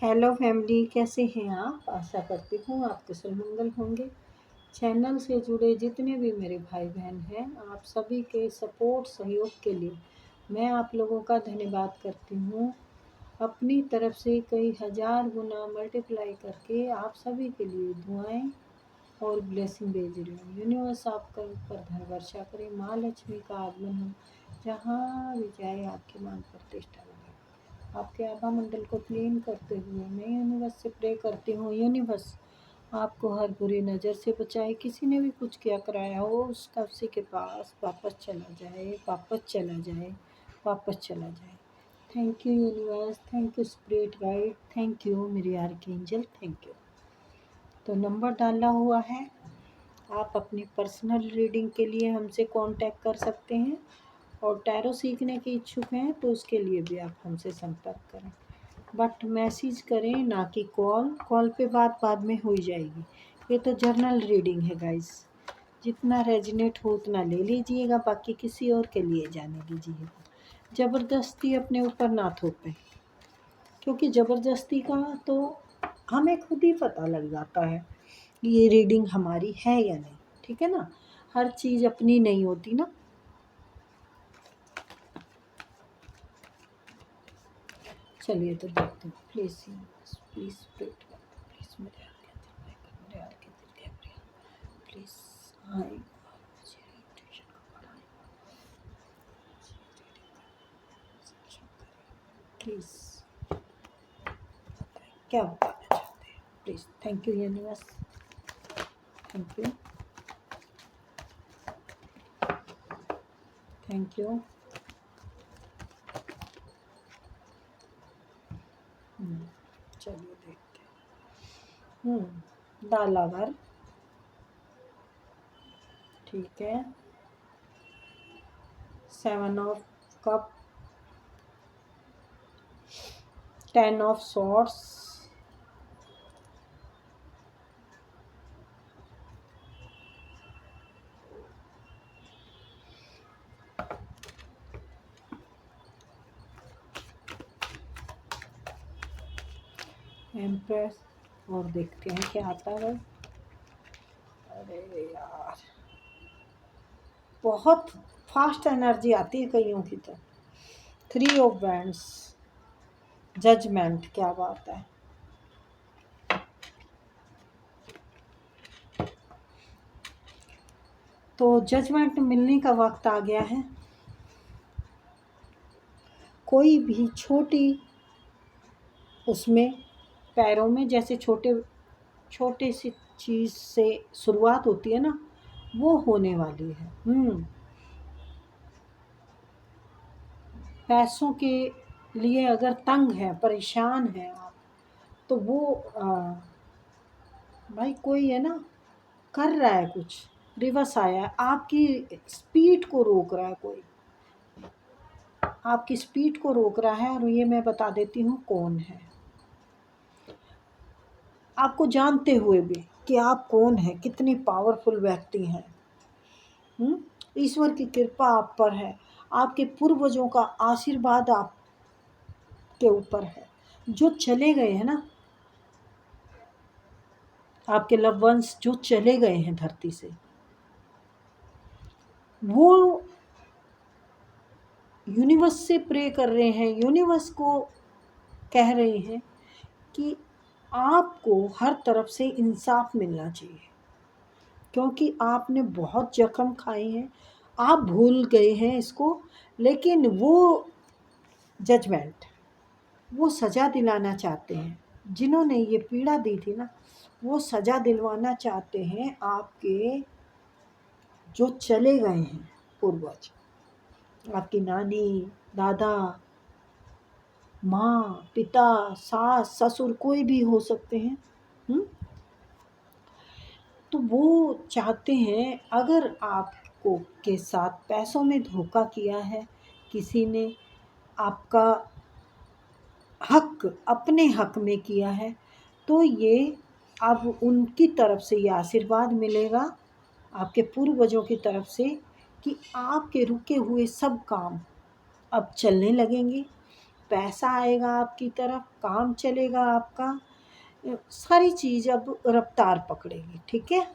Hello family, कैसे हैं आप? आशा करती हूँ आप कुशल मंगल होंगे। चैनल से जुड़े जितने भी मेरे भाई बहन हैं, आप सभी के सपोर्ट सहयोग के लिए मैं आप लोगों का धन्यवाद करती हूँ। अपनी तरफ से कई हज़ार गुना मल्टीप्लाई करके आप सभी के लिए दुआएं और ब्लेसिंग भेज रही हूँ। यूनिवर्स आपका ऊपर धन वर्षा करे, माँ लक्ष्मी का आगमन हो, जहाँ भी जाए आपके मान प्रतिष्ठा लगे। आपके आभा मंडल को क्लीन करते हुए मैं यूनिवर्स से प्रे करती हूँ, यूनिवर्स आपको हर बुरी नज़र से बचाए। किसी ने भी कुछ किया कराया हो उसका उसी के पास वापस चला जाए, वापस चला जाए, वापस चला जाए। Thank you universe, thank you spirit guide, thank you मेरे आर्कएंजल, थैंक यू। तो नंबर डाला हुआ है, आप अपनी पर्सनल रीडिंग के लिए हमसे कांटेक्ट कर सकते हैं और टैरो सीखने के इच्छुक हैं तो उसके लिए भी आप हमसे संपर्क करें, बट मैसेज करें, ना कि कॉल पे बात बाद में हो जाएगी। ये तो जर्नल रीडिंग है गाइस, जितना रेजनेट हो उतना ले लीजिएगा, बाकी किसी और के लिए जाने दीजिएगा। ज़बरदस्ती अपने ऊपर ना थोपें, क्योंकि ज़बरदस्ती का तो हमें खुद ही पता लग जाता है ये रीडिंग हमारी है या नहीं। ठीक है ना, हर चीज़ अपनी नहीं होती ना। चलिए तो देखते हैं। प्लीज़ प्लीज़ प्लीज़ मेरे आर्के दिल प्लीज़ आए मुझे ट्यूशन को पढ़ाएं, प्लीज़ बताएं क्या बताना चाहते हैं। Please, thank you universe, thank you, thank you. चलिए देखते हैं। दालावर, ठीक है। 7 of cup, 10 of swords, empress, और देखते हैं क्या आता है। अरे यार, बहुत फास्ट एनर्जी आती है कईयों की तो। 3 ऑफ बैंड्स, जजमेंट, क्या बात है। तो जजमेंट मिलने का वक्त आ गया है। कोई भी छोटी उसमें पैरों में जैसे छोटे सी चीज़ से शुरुआत होती है ना, वो होने वाली है। पैसों के लिए अगर तंग है, परेशान है आप, तो वो भाई कोई है ना, कर रहा है कुछ, रिवर्स आया है, आपकी स्पीड को रोक रहा है कोई, आपकी स्पीड को रोक रहा है। और ये मैं बता देती हूँ कौन है, आपको जानते हुए भी कि आप कौन हैं, कितनी पावरफुल व्यक्ति हैं। ईश्वर की कृपा आप पर है, आपके पूर्वजों का आशीर्वाद आपके ऊपर है। जो चले गए हैं ना, आपके लव वंस जो चले गए हैं धरती से, वो यूनिवर्स से प्रे कर रहे हैं, यूनिवर्स को कह रहे हैं कि आपको हर तरफ से इंसाफ मिलना चाहिए, क्योंकि आपने बहुत जख्म खाए हैं, आप भूल गए हैं इसको, लेकिन वो जजमेंट, वो सज़ा दिलाना चाहते हैं। जिन्होंने ये पीड़ा दी थी ना, वो सज़ा दिलवाना चाहते हैं आपके जो चले गए हैं पूर्वज, आपकी नानी, दादा, माँ, पिता, सास, ससुर, कोई भी हो सकते हैं। तो वो चाहते हैं, अगर आपको के साथ पैसों में धोखा किया है किसी ने, आपका हक अपने हक में किया है, तो ये अब उनकी तरफ से ये आशीर्वाद मिलेगा, आपके पूर्वजों की तरफ से, कि आपके रुके हुए सब काम अब चलने लगेंगे। पैसा आएगा आपकी तरफ, काम चलेगा आपका, सारी चीज़ अब रफ्तार पकड़ेगी। ठीक है।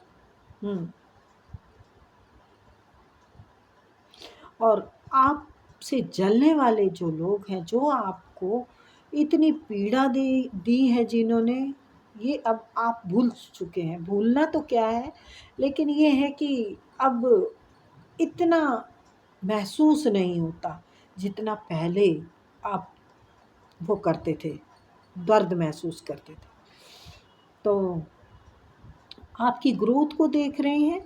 और आपसे जलने वाले जो लोग हैं, जो आपको इतनी पीड़ा दी है जिन्होंने, ये अब आप भूल चुके हैं। भूलना तो क्या है, लेकिन ये है कि अब इतना महसूस नहीं होता जितना पहले आप वो करते थे, दर्द महसूस करते थे। तो आपकी ग्रोथ को देख रहे हैं,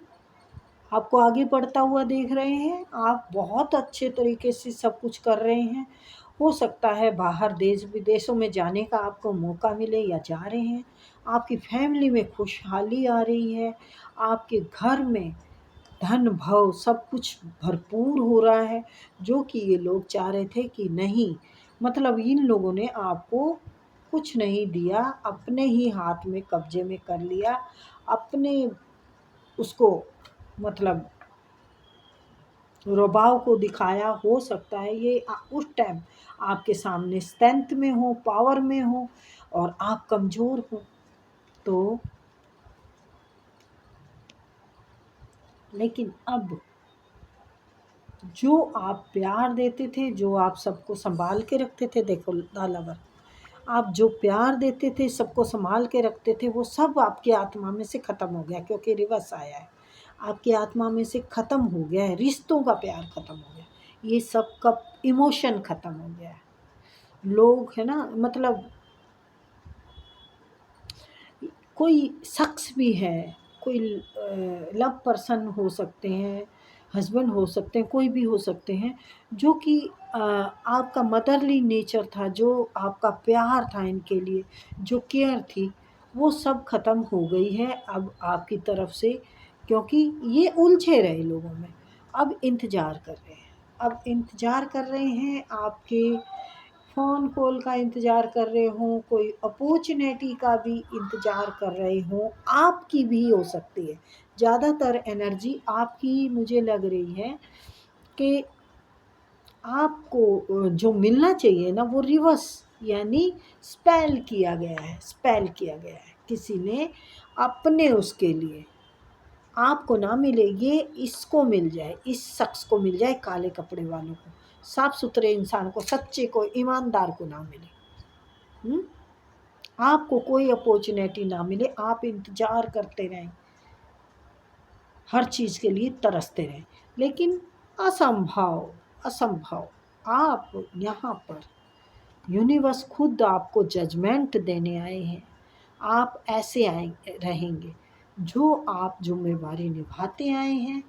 आपको आगे बढ़ता हुआ देख रहे हैं, आप बहुत अच्छे तरीके से सब कुछ कर रहे हैं। हो सकता है बाहर देश विदेशों में जाने का आपको मौका मिले या जा रहे हैं। आपकी फैमिली में खुशहाली आ रही है, आपके घर में धन भव सब कुछ भरपूर हो रहा है, जो कि ये लोग चाह रहे थे कि नहीं, मतलब इन लोगों ने आपको कुछ नहीं दिया, अपने ही हाथ में कब्जे में कर लिया, अपने उसको मतलब रुबाव को दिखाया। हो सकता है ये उस टाइम आपके सामने स्ट्रेंथ में हो, पावर में हो, और आप कमज़ोर हो। तो लेकिन अब जो आप प्यार देते थे, जो आप सबको संभाल के रखते थे, देखो दालावर, आप जो प्यार देते थे, सबको संभाल के रखते थे, वो सब आपकी आत्मा में से ख़त्म हो गया, क्योंकि रिवर्स आया है। आपकी आत्मा में से ख़त्म हो गया है, रिश्तों का प्यार ख़त्म हो गया, ये सब का इमोशन ख़त्म हो गया है। लोग है ना, मतलब कोई शख्स भी है, कोई लव पर्सन हो सकते हैं, हस्बैंड हो सकते हैं, कोई भी हो सकते हैं, जो कि आपका मदरली नेचर था, जो आपका प्यार था इनके लिए, जो केयर थी, वो सब ख़त्म हो गई है अब आपकी तरफ से, क्योंकि ये उलझे रहे लोगों में। अब इंतज़ार कर रहे हैं, अब इंतज़ार कर रहे हैं आपके फ़ोन कॉल का इंतज़ार कर रहे हों, कोई अपॉर्चुनिटी का भी इंतज़ार कर रहे हों, आपकी भी हो सकती है। ज़्यादातर एनर्जी आपकी मुझे लग रही है कि आपको जो मिलना चाहिए ना, वो रिवर्स, यानी स्पेल किया गया है, स्पेल किया गया है किसी ने अपने उसके लिए। आपको ना मिले, ये इसको मिल जाए, इस शख्स को मिल जाए, काले कपड़े वालों को, साफ सुथरे इंसान को, सच्चे को, ईमानदार को ना मिले। आपको कोई अपॉर्चुनिटी ना मिले, आप इंतज़ार करते रहें, हर चीज़ के लिए तरसते रहें, लेकिन असंभव, असंभव। आप यहाँ पर यूनिवर्स खुद आपको जजमेंट देने आए हैं। आप ऐसे आए रहेंगे, जो आप ज़िम्मेवारी निभाते आए हैं,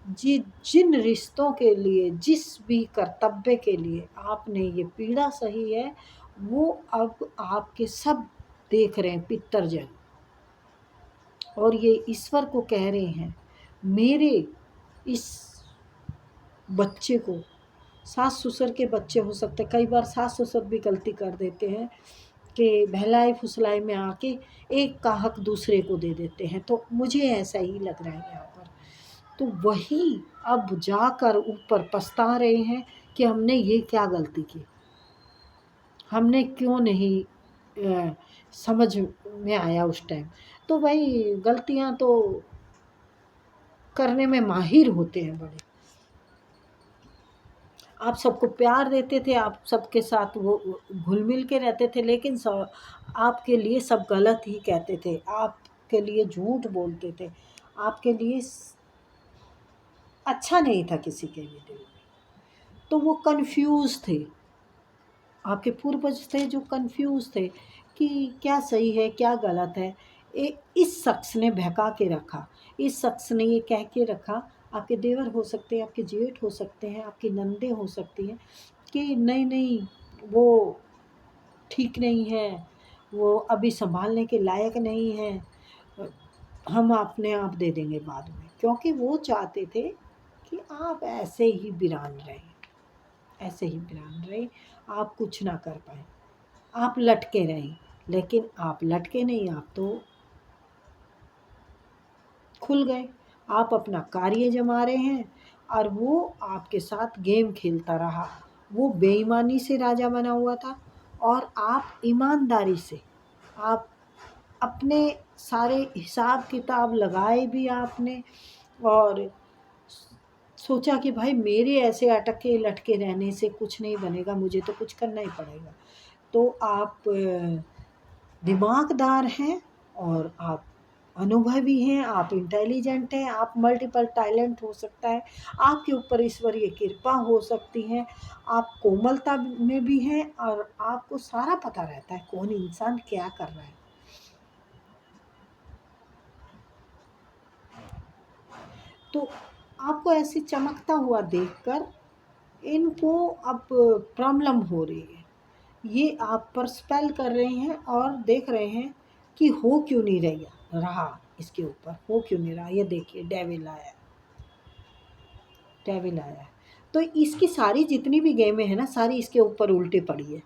जिन रिश्तों के लिए, जिस भी कर्तव्य के लिए आपने ये पीड़ा सही है, वो अब आपके सब देख रहे हैं पितरजन, और ये ईश्वर को कह रहे हैं, मेरे इस बच्चे को, सास ससुर के बच्चे हो सकते, कई बार सास ससुर भी गलती कर देते हैं कि बहलाई फुसलाई में आके एक का हक दूसरे को दे देते हैं, तो मुझे ऐसा ही लग रहा है यहाँ पर। तो वही अब जाकर ऊपर पछता रहे हैं कि हमने ये क्या गलती की, हमने क्यों नहीं समझ में आया उस टाइम। तो भाई गलतियाँ तो करने में माहिर होते हैं बड़े। आप सबको प्यार देते थे, आप सबके साथ वो घुल मिल के रहते थे, लेकिन आपके लिए सब गलत ही कहते थे, आपके लिए झूठ बोलते थे, आपके लिए अच्छा नहीं था किसी के भी दिल में। तो वो कंफ्यूज थे, आपके पूर्वज थे जो कंफ्यूज थे कि क्या सही है क्या गलत है। इस शख्स ने बहका के रखा, इस शख्स ने ये कह के रखा, आपके देवर हो सकते हैं, आपके जेठ हो सकते हैं, आपकी नंदे हो सकती हैं, कि नहीं नहीं वो ठीक नहीं है, वो अभी संभालने के लायक नहीं है, हम अपने आप दे देंगे बाद में, क्योंकि वो चाहते थे कि आप ऐसे ही वीरान रहें, ऐसे ही वीरान रहें, आप कुछ ना कर पाए, आप लटके रहें। लेकिन आप लटके नहीं, आप तो खुल गए, आप अपना कार्य जमा रहे हैं, और वो आपके साथ गेम खेलता रहा, वो बेईमानी से राजा बना हुआ था, और आप ईमानदारी से, आप अपने सारे हिसाब किताब लगाए भी आपने, और सोचा कि भाई मेरे ऐसे अटके लटके रहने से कुछ नहीं बनेगा, मुझे तो कुछ करना ही पड़ेगा। तो आप दिमागदार हैं, और आप अनुभवी हैं, आप इंटेलिजेंट हैं, आप मल्टीपल टैलेंट हो सकता है, आपके ऊपर ईश्वरीय कृपा हो सकती है, आप कोमलता में भी हैं, और आपको सारा पता रहता है कौन इंसान क्या कर रहा है। तो आपको ऐसे चमकता हुआ देखकर इनको अब प्रॉब्लम हो रही है। ये आप पर स्पेल कर रहे हैं और देख रहे हैं कि हो क्यों नहीं रहा इसके ऊपर, हो क्यों नहीं रहा। ये देखिए डेविल आया, डेविल आया। तो इसकी सारी जितनी भी गेमें हैं ना, सारी इसके ऊपर उल्टी पड़ी है,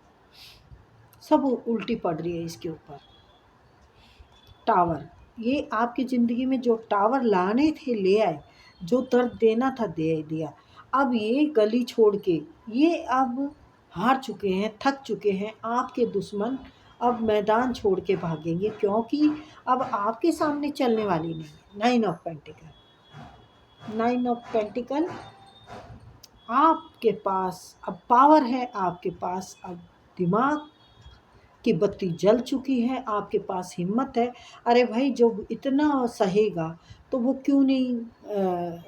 सब उल्टी पड़ रही है इसके ऊपर। टावर, ये आपकी ज़िंदगी में जो टावर लाने थे ले आए, जो दर्द देना था दे दिया। अब ये गली छोड़ के ये अब हार चुके हैं, थक चुके हैं। आपके दुश्मन अब मैदान छोड़ के भागेंगे, क्योंकि अब आपके सामने चलने वाली नहीं। 9 ऑफ पेंटिकल, 9 ऑफ पेंटिकल, आपके पास अब पावर है, आपके पास अब दिमाग की बत्ती जल चुकी है, आपके पास हिम्मत है। अरे भाई जो इतना सहेगा तो वो क्यों नहीं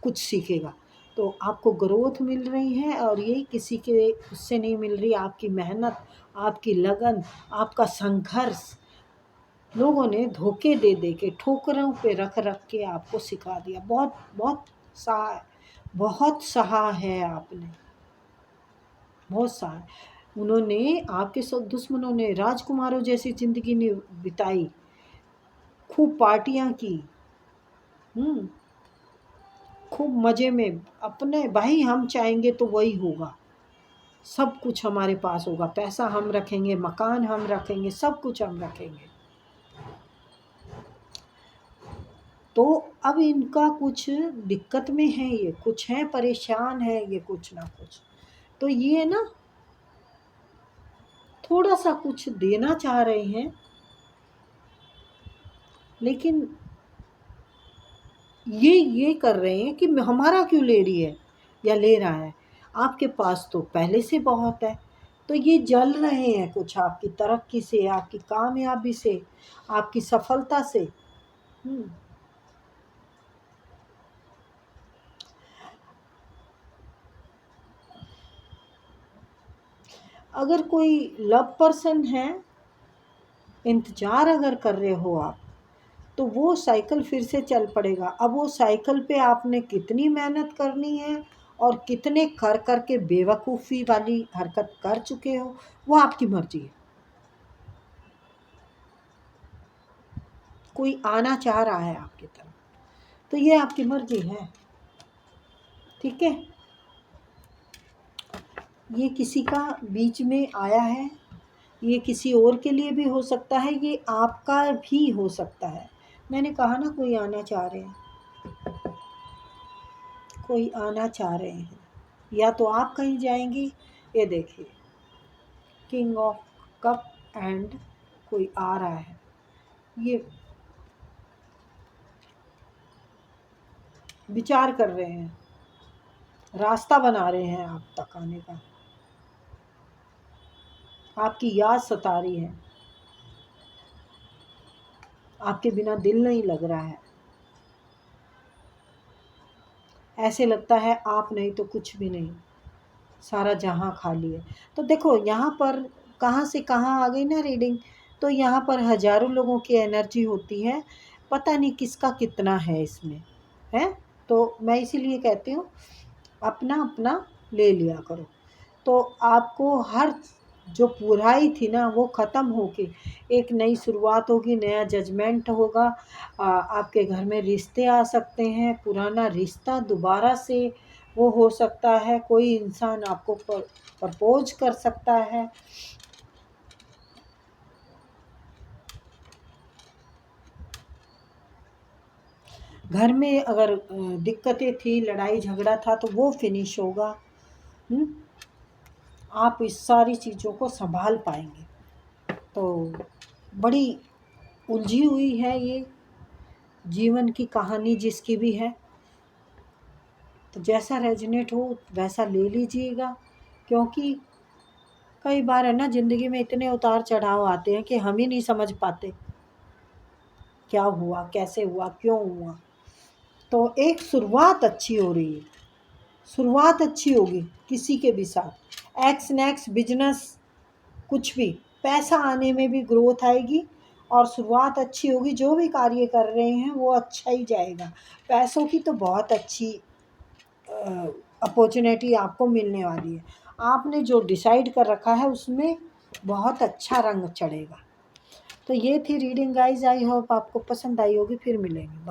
कुछ सीखेगा। तो आपको ग्रोथ मिल रही है, और ये किसी के उससे नहीं मिल रही। आपकी मेहनत, आपकी लगन, आपका संघर्ष लोगों ने धोखे दे दे के, ठोकरों पे रख रख के आपको सिखा दिया। बहुत बहुत सहा, बहुत सहा है आपने, बहुत सहा। उन्होंने आपके सब दुश्मनों ने राजकुमारों जैसी ज़िंदगी ने बिताई, खूब पार्टियां की, खूब मज़े में अपने। भाई हम चाहेंगे तो वही होगा, सब कुछ हमारे पास होगा, पैसा हम रखेंगे, मकान हम रखेंगे, सब कुछ हम रखेंगे। तो अब इनका कुछ दिक्कत में है, ये कुछ है परेशान है, ये कुछ ना कुछ। तो ये ना थोड़ा सा कुछ देना चाह रहे हैं, लेकिन ये कर रहे हैं कि हमारा क्यों ले रही है या ले रहा है, आपके पास तो पहले से बहुत है। तो ये जल रहे हैं कुछ आपकी तरक्की से, आपकी कामयाबी से, आपकी सफलता से। अगर कोई लव पर्सन है, इंतज़ार अगर कर रहे हो आप, तो वो साइकिल फिर से चल पड़ेगा। अब वो साइकिल पे आपने कितनी मेहनत करनी है, और कितने कर कर के बेवकूफ़ी वाली हरकत कर चुके हो, वो आपकी मर्ज़ी है। कोई आना चाह रहा है आपकी तरफ, तो ये आपकी मर्ज़ी है, ठीक है। ये किसी का बीच में आया है, ये किसी और के लिए भी हो सकता है, ये आपका भी हो सकता है। मैंने कहा ना कोई आना चाह रहे हैं, कोई आना चाह रहे हैं, या तो आप कहीं जाएंगी। ये देखिए किंग ऑफ कप एंड कोई आ रहा है, ये विचार कर रहे हैं, रास्ता बना रहे हैं आप तक आने का, आपकी याद सता रही है, आपके बिना दिल नहीं लग रहा है, ऐसे लगता है आप नहीं तो कुछ भी नहीं, सारा जहां खाली है। तो देखो यहाँ पर कहाँ से कहाँ आ गई ना रीडिंग। तो यहाँ पर हजारों लोगों की एनर्जी होती है, पता नहीं किसका कितना है इसमें, है। तो मैं इसीलिए कहती हूँ अपना अपना ले लिया करो। तो आपको हर जो बुराई थी ना वो ख़त्म होके एक नई शुरुआत होगी, नया जजमेंट होगा। आपके घर में रिश्ते आ सकते हैं, पुराना रिश्ता दोबारा से वो हो सकता है, कोई इंसान आपको प्रपोज कर सकता है। घर में अगर दिक्कतें थी, लड़ाई झगड़ा था, तो वो फिनिश होगा। आप इस सारी चीज़ों को संभाल पाएंगे। तो बड़ी उलझी हुई है ये जीवन की कहानी जिसकी भी है, तो जैसा रेजोनेट हो वैसा ले लीजिएगा, क्योंकि कई बार है ना ज़िंदगी में इतने उतार चढ़ाव आते हैं कि हम ही नहीं समझ पाते क्या हुआ, कैसे हुआ, क्यों हुआ। तो एक शुरुआत अच्छी हो रही है, शुरुआत अच्छी होगी किसी के भी साथ, एक्स नेक्स्ट बिजनेस कुछ भी, पैसा आने में भी ग्रोथ आएगी और शुरुआत अच्छी होगी। जो भी कार्य कर रहे हैं वो अच्छा ही जाएगा। पैसों की तो बहुत अच्छी अपॉर्चुनिटी आपको मिलने वाली है। आपने जो डिसाइड कर रखा है उसमें बहुत अच्छा रंग चढ़ेगा। तो ये थी रीडिंग गाइज, आई होप आपको पसंद आई होगी। फिर मिलेंगे।